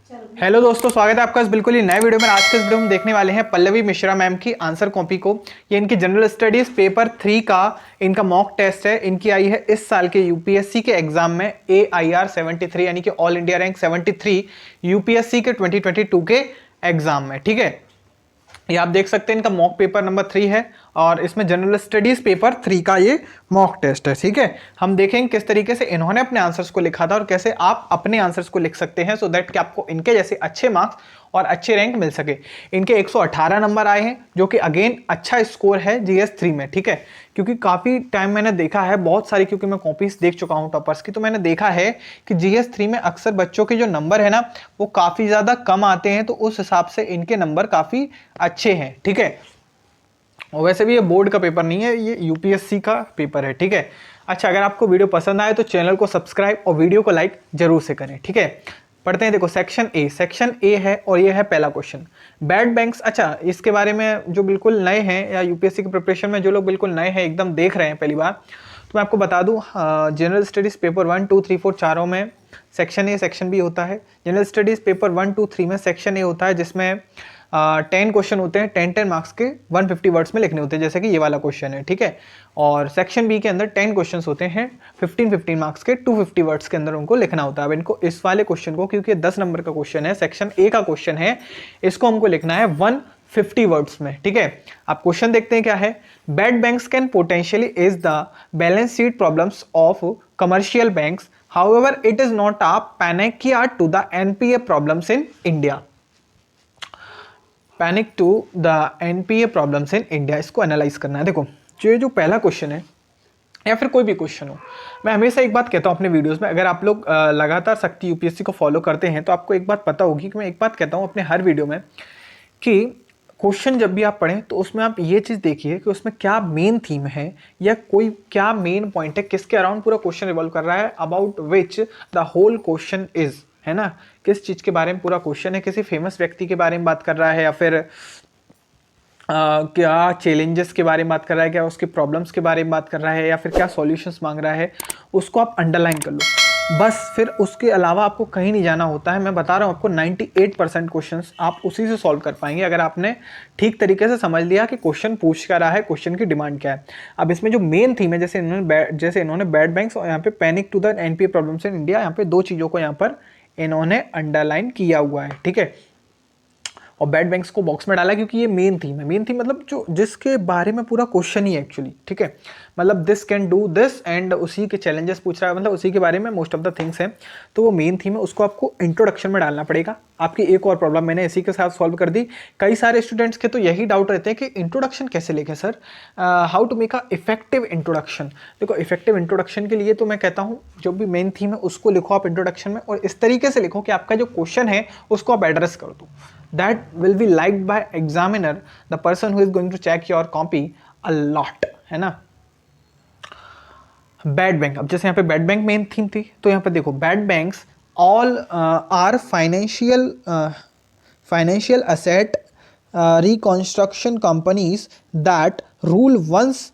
Hello दोस्तों, स्वागत है आपका इस बिल्कुल ही नए वीडियो में। आज के इस वीडियो में देखने वाले हैं पल्लवी मिश्रा मैम की आंसर कॉपी को। ये इनकी जनरल स्टडीज पेपर 3 का इनका मॉक टेस्ट है। इनकी आई है इस साल के यूपीएससी के एग्जाम में AIR 73 यानी कि ऑल इंडिया रैंक 73 यूपीएससी के 2022 के एग्जाम में। ठीक है, ये आप देख सकते हैं इनका मॉक पेपर नंबर 3 है और इसमें जनरल स्टडीज पेपर 3 का ये मॉक टेस्ट है। ठीक है, हम देखेंगे किस तरीके से इन्होंने अपने आंसर्स को लिखा था और कैसे आप अपने आंसर्स को लिख सकते हैं सो दैट कि आपको इनके जैसे अच्छे मार्क्स और अच्छे रैंक मिल सके। इनके 118 नंबर आए हैं जो कि अगेन अच्छा स्कोर है GS 3 में। ठीक है, क्योंकि काफ़ी टाइम मैंने देखा है बहुत सारी, क्योंकि मैं कॉपीज देख चुका हूँ टॉपर्स की, तो मैंने देखा है कि GS 3 में अक्सर बच्चों के जो नंबर है ना वो काफ़ी ज़्यादा कम आते हैं, तो उस हिसाब से इनके नंबर काफ़ी अच्छे हैं। ठीक है, और वैसे भी ये बोर्ड का पेपर नहीं है, ये यूपीएससी का पेपर है। ठीक है, अच्छा, अगर आपको वीडियो पसंद आए तो चैनल को सब्सक्राइब और वीडियो को लाइक जरूर से करें। ठीक है, पढ़ते हैं। देखो सेक्शन ए है और ये है पहला क्वेश्चन, बैड बैंक्स। अच्छा, इसके बारे में जो बिल्कुल नए हैं या यूपीएससी की प्रिपरेशन में जो लोग बिल्कुल नए हैं, एकदम देख रहे हैं पहली बार, तो मैं आपको बता दूं, जनरल स्टडीज पेपर 1, 2, 3, 4 चारों में सेक्शन ए सेक्शन बी होता है। जनरल स्टडीज पेपर 1, 2, 3 में सेक्शन ए होता है जिसमें 10 क्वेश्चन होते हैं, 10 मार्क्स के 150 वर्ड्स में लिखने होते हैं, जैसे कि ये वाला क्वेश्चन है। ठीक है, और सेक्शन बी के अंदर 10 क्वेश्चंस होते हैं 15 मार्क्स के 250 वर्ड्स के अंदर उनको लिखना होता है। अब इनको इस वाले क्वेश्चन को, क्योंकि 10 नंबर का क्वेश्चन है, सेक्शन ए का क्वेश्चन है, इसको हमको लिखना है 150 वर्ड्स में। ठीक है, आप क्वेश्चन देखते हैं क्या है। Bad banks can potentially is the balance sheet problems of commercial banks, however it is not a panacea to the NPA problems in India. Panic to the NPA problems in India, इसको analyse करना है। देखो, जो पहला question है या फिर कोई भी क्वेश्चन हो, मैं हमेशा एक बात कहता हूँ अपने वीडियोस में, अगर आप लोग लगातार शक्ति यूपीएससी को फॉलो करते हैं तो आपको एक बात पता होगी कि मैं एक बात कहता हूँ अपने हर वीडियो में कि क्वेश्चन जब भी आप पढ़ें तो उसमें आप ये चीज़ देखिए कि उसमें क्या मेन थीम है या कोई क्या मेन पॉइंट है, किसके अराउंड पूरा क्वेश्चन रिवॉल्व कर रहा है, about which the whole question is, है ना। किस चीज़ के बारे में पूरा क्वेश्चन है, किसी फेमस व्यक्ति के बारे में बात कर रहा है या फिर क्या चैलेंजेस के बारे में बात कर रहा है, क्या उसके प्रॉब्लम्स के बारे में बात कर रहा है या फिर क्या सॉल्यूशंस मांग रहा है, उसको आप अंडरलाइन कर लो बस। फिर उसके अलावा आपको कहीं नहीं जाना होता है। मैं बता रहा हूँ आपको 98% क्वेश्चन्स आप उसी से सॉल्व कर पाएंगे अगर आपने ठीक तरीके से समझ लिया कि क्वेश्चन पूछ क्या रहा है, क्वेश्चन की डिमांड क्या है। अब इसमें जो मेन थीम है, जैसे इन्होंने बैड बैंक्स और यहाँ पे panic to the NPA problems in India, यहाँ पे दो चीज़ों को यहाँ पर इन्होंने अंडरलाइन किया हुआ है। ठीक है, और बैड बैंक्स को बॉक्स में डाला क्योंकि ये मेन थीम है। मेन थीम मतलब जो जिसके बारे में पूरा क्वेश्चन ही है एक्चुअली। ठीक है, मतलब this can do this and उसी के चैलेंजेस पूछ रहा है, मतलब उसी के बारे में मोस्ट ऑफ द थिंग्स हैं, तो वो मेन थीम है, उसको आपको इंट्रोडक्शन में डालना पड़ेगा। आपकी एक और प्रॉब्लम मैंने इसी के साथ सॉल्व कर दी। कई सारे स्टूडेंट्स के तो यही डाउट रहते हैं कि इंट्रोडक्शन कैसे लिखें sir, how to make a effective introduction. देखो, इफेक्टिव इंट्रोडक्शन के लिए तो मैं कहता हूँ जो भी मेन थीम है उसको लिखो आप इंट्रोडक्शन में, और इस तरीके से लिखो कि आपका जो क्वेश्चन है उसको आप एड्रेस कर दो। That will be liked by examiner, the person who is going to check your copy a lot, है ना। बैड बैंक, अब जैसे यहाँ पे बैड बैंक मेन थीम थी, तो यहाँ पे देखो bad banks all are financial asset reconstruction companies that rule once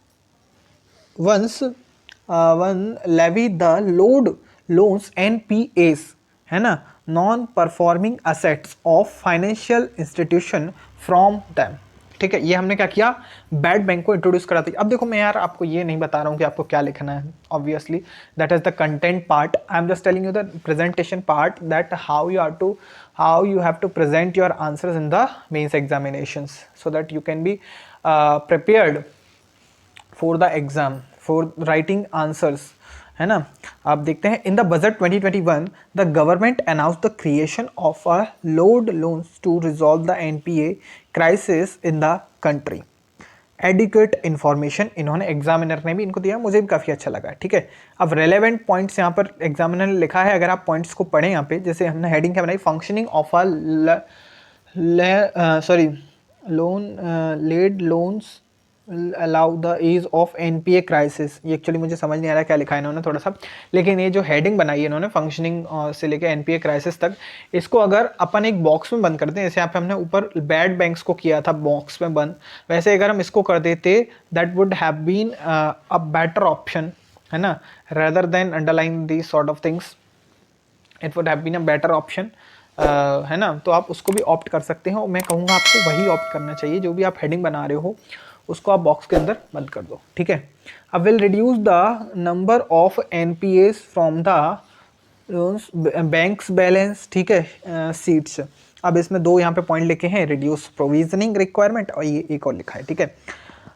one levy the loans NPAs, है ना, non performing assets of financial institution from them. ठीक है, ये हमने क्या किया, बैड बैंक को इंट्रोड्यूस करा था। अब देखो, मैं यार आपको ये नहीं बता रहा हूँ कि आपको क्या लिखना है, obviously that is the content part, I'm just telling you the presentation part, that how you have to present your answers in the mains examinations so that you can be prepared for the exam, for writing answers, है ना। आप देखते हैं, in the budget 2021 the government announce the creation of a load loans to resolve the NPA crisis in the country. Adequate information इन्होंने examiner ने भी इनको दिया, मुझे भी काफ़ी अच्छा लगा। ठीक है, अब रेलेवेंट पॉइंट्स यहाँ पर एग्जामिनर ने लिखा है, अगर आप पॉइंट्स को पढ़ें यहाँ पे, जैसे हमने हेडिंग क्या बनाई, functioning of a loan led loans allow the ease of NPA crisis. ये एक्चुअली मुझे समझ नहीं आ रहा क्या लिखा है इन्होंने थोड़ा सा, लेकिन ये जो हेडिंग बनाई है इन्होंने फंक्शनिंग से लेके NPA क्राइसिस तक, इसको अगर अपन एक बॉक्स में बंद करते हैं, जैसे यहाँ पे हमने ऊपर बैड बैंक्स को किया था बॉक्स में बंद, वैसे अगर हम इसको कर देते, that would have been a better option, है ना, rather than underline these sort of things, it would have been a better option है ना, तो आप उसको भी ऑप्ट कर सकते हैं और मैं कहूँगा आपको वही ऑप्ट करना चाहिए। जो भी आप हेडिंग बना रहे हो उसको आप बॉक्स के अंदर बंद कर दो, ठीक है। अब will reduce the number of NPS from the banks balance, ठीक है, सीट्स। अब इसमें दो यहाँ पे पॉइंट लिखे हैं, रिड्यूस प्रोविजनिंग रिक्वायरमेंट और ये एक और लिखा है, ठीक है।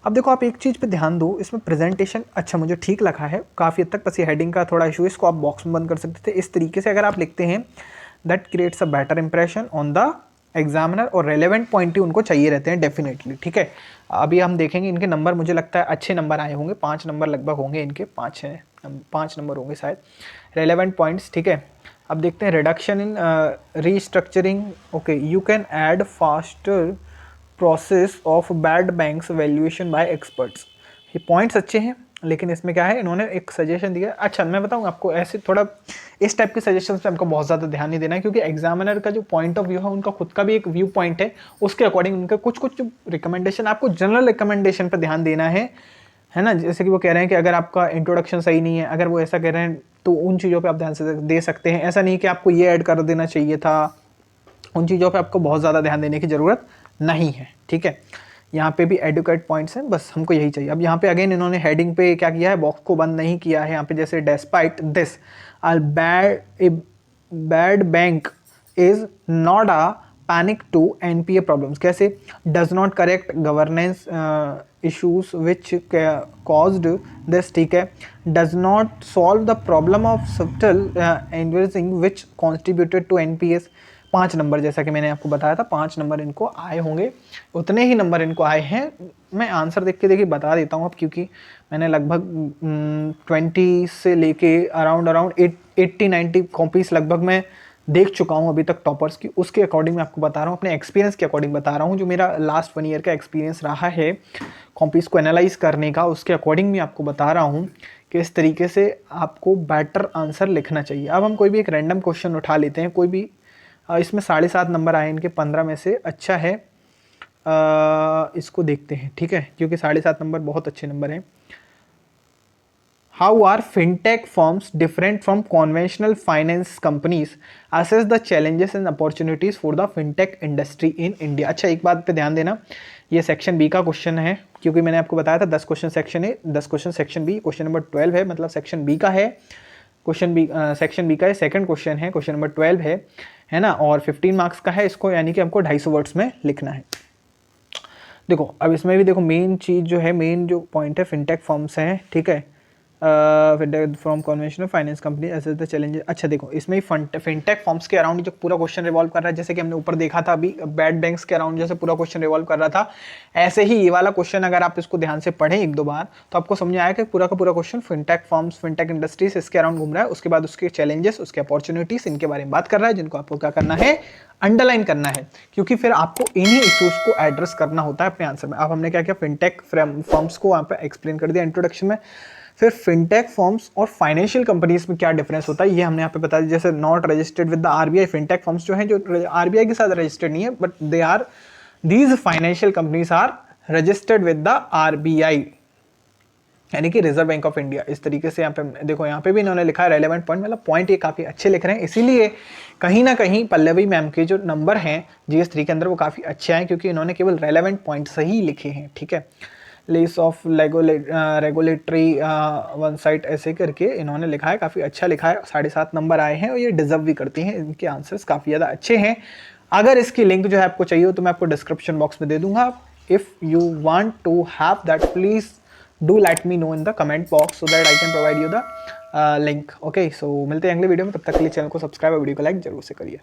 अब देखो आप एक चीज़ पे ध्यान दो, इसमें प्रेजेंटेशन अच्छा मुझे ठीक लगा है काफ़ी हद तक, बस ये हेडिंग का थोड़ा इशू है, इसको आप बॉक्स में बंद कर सकते थे। इस तरीके से अगर आप लिखते हैं that creates a better impression on the examiner, और रेलेवेंट पॉइंट ही उनको चाहिए रहते हैं डेफिनेटली, ठीक है। अभी हम देखेंगे इनके नंबर, मुझे लगता है अच्छे नंबर आए होंगे, 5 नंबर लगभग होंगे इनके, 5 नंबर होंगे शायद रेलेवेंट पॉइंट्स, ठीक है। अब देखते हैं reduction in restructuring, okay, you can add faster process of bad banks valuation bye experts. ये पॉइंट्स अच्छे हैं, लेकिन इसमें क्या है, इन्होंने एक सजेशन दिया। अच्छा मैं बताऊँ आपको, ऐसे थोड़ा इस टाइप के सजेशन पे हमको बहुत ज़्यादा ध्यान नहीं देना है, क्योंकि एग्जामिनर का जो पॉइंट ऑफ व्यू है उनका खुद का भी एक व्यू पॉइंट है, उसके अकॉर्डिंग उनका कुछ रिकमेंडेशन, आपको जनरल रिकमेंडेशन पर ध्यान देना है ना। जैसे कि वो कह रहे हैं कि अगर आपका इंट्रोडक्शन सही नहीं है, अगर वो ऐसा कह रहे हैं तो उन चीज़ों पे आप ध्यान से दे सकते हैं। ऐसा नहीं कि आपको ये ऐड कर देना चाहिए था, उन चीज़ों पे आपको बहुत ज़्यादा ध्यान देने की ज़रूरत नहीं है, ठीक है। यहाँ पे भी एडुकेट पॉइंट्स हैं, बस हमको यही चाहिए। अब यहाँ पे अगेन इन्होंने हेडिंग पे क्या किया है, बॉक्स को बंद नहीं किया है। यहाँ पे जैसे despite this bad bank is not a panic to NPA problems. कैसे, does not correct governance issues which caused this, ठीक है, does not solve the problem of subtle invoicing which contributed to NPS। 5 number, जैसा कि मैंने आपको बताया था 5 number इनको आए होंगे, उतने ही नंबर इनको आए हैं। मैं आंसर देख के देखिए बता देता हूँ अब, क्योंकि मैंने लगभग 20 से लेके अराउंड 80-90 कॉपीज़ लगभग मैं देख चुका हूँ अभी तक टॉपर्स की, उसके अकॉर्डिंग मैं आपको बता रहा हूँ, अपने एक्सपीरियंस के अकॉर्डिंग बता रहा हूँ। जो मेरा लास्ट 1 ईयर का एक्सपीरियंस रहा है कॉपीज़ को एनालाइज करने का, उसके अकॉर्डिंग मैं आपको बता रहा हूँ कि इस तरीके से आपको बेटर आंसर लिखना चाहिए। अब हम कोई भी एक रैंडम क्वेश्चन उठा लेते हैं, कोई भी, इसमें 7.5 नंबर आए इनके 15 में से, अच्छा है, इसको देखते हैं, ठीक है, क्योंकि 7.5 नंबर बहुत अच्छे नंबर हैं। How are fintech firms different from conventional finance companies? Assess the challenges and opportunities for the fintech industry in India। अच्छा एक बात पे ध्यान देना, ये सेक्शन बी का क्वेश्चन है, क्योंकि मैंने आपको बताया था 10 क्वेश्चन सेक्शन है, 10 question section B, question number 12 है, मतलब सेक्शन बी का है, क्वेश्चन बी सेक्शन बी का है, सेकंड क्वेश्चन है, क्वेश्चन नंबर 12 है ना, और 15 मार्क्स का है इसको, यानी कि हमको 250 वर्ड्स में लिखना है। देखो अब इसमें भी देखो मेन चीज़ जो है, मेन जो पॉइंट है, फिनटेक फर्म्स हैं, ठीक है, from conventional finance company assess the challenges. अच्छा देखो इसमें फिनटेक फॉर्म्स के अराउंड जो पूरा क्वेश्चन रिवॉल्व कर रहा है, जैसे कि हमने ऊपर देखा था अभी बैड बैंक्स के अराउंड जैसे पूरा क्वेश्चन रिवॉल्व कर रहा था, ऐसे ही ये वाला क्वेश्चन अगर आप इसको ध्यान से पढ़ें 1-2 बार तो आपको समझ आया कि पूरा का पूरा question fintech forms, fintech industries इसके अराउंड घूम रहा है। उसके बाद उसके चैलेंजेस, उसके अपॉर्चुनिटीज, इनके बारे में बात कर रहा है, जिनको आपको क्या करना है, अंडरलाइन करना है, क्योंकि फिर आपको इन्हीं इश्यूज को एड्रेस करना होता है अपने आंसर में। अब हमने क्या किया, फिनटेक फर्म्स को वहाँ पे एक्सप्लेन कर दिया इंट्रोडक्शन में। फिर फिनटेक फर्म्स और फाइनेंशियल कंपनीज में क्या डिफरेंस होता है ये हमने यहाँ पे बता दिया। जैसे not registered with the RBI, fintech firms जो हैं जो आरबीआई के साथ रजिस्टर्ड नहीं है, but they are, these financial companies are registered with the RBI, यानी कि रिजर्व बैंक ऑफ इंडिया। इस तरीके से यहाँ पे देखो, यहाँ पे भी इन्होंने लिखा है रेलेवेंट पॉइंट, मतलब पॉइंट ये काफ़ी अच्छे लिख रहे हैं, इसीलिए कहीं ना कहीं पल्लवी मैम के जो नंबर हैं जीएस 3 के अंदर वो काफ़ी अच्छे हैं, क्योंकि इन्होंने केवल रेलेवेंट पॉइंट सही लिखे हैं, ठीक है। List of regulatory one side ऐसे करके इन्होंने लिखा है, काफ़ी अच्छा लिखा है, 7.5 नंबर आए हैं और ये डिजर्व भी करती हैं, इनके आंसर्स काफ़ी ज़्यादा अच्छे हैं। अगर इसकी लिंक जो है आपको चाहिए हो तो मैं आपको डिस्क्रिप्शन बॉक्स में दे दूंगा। If you want to have that please do let me know in the comment box so that I can provide you the link. Okay, so मिलते हैं अगले वीडियो में, तब तक के लिए चैनल को सब्सक्राइब और वीडियो को लाइक जरूर से करिए।